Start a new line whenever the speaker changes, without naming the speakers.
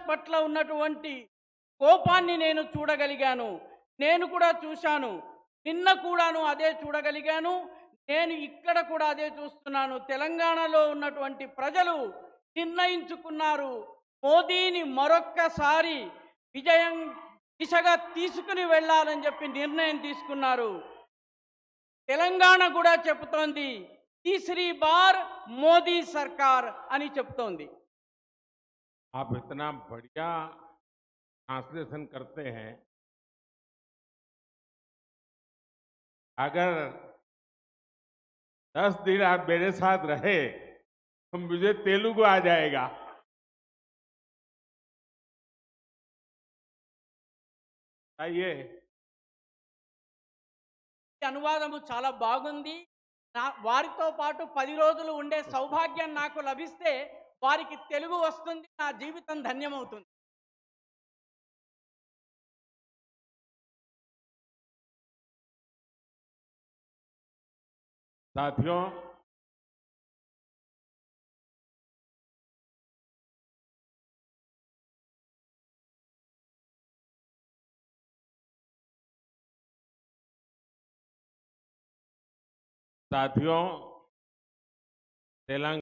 పట్ల ఉన్నటువంటి కోపాన్ని నేను చూడగలిగాను. నేను కూడా చూశాను. నిన్న కూడాను అదే చూడగలిగాను. నేను ఇక్కడ కూడా అదే చూస్తున్నాను. తెలంగాణలో ఉన్నటువంటి ప్రజలు నిర్ణయించుకున్నారు. మోదీని మరొక్కసారి విజయం దిశగా తీసుకుని వెళ్ళాలని చెప్పి నిర్ణయం తీసుకున్నారు. తెలంగాణ కూడా చెబుతోంది तीसरी बार मोदी सरकार అని చెప్తోంది.
आप इतना बढ़िया ट्रांसलेशन करते हैं। अगर 10 दिन आप मेरे साथ रहे तो मुझे तेलुगु आ जाएगा। आइए।
అనువాదము చాలా బాగుంది. వారితో పాటు 10 రోజులు ఉండే సౌభాగ్యం నాకు లభిస్తే వారికి తెలుగు వస్తుంది. నా జీవితం ధన్యమవుతుంది.
साथियों, तेलंगाना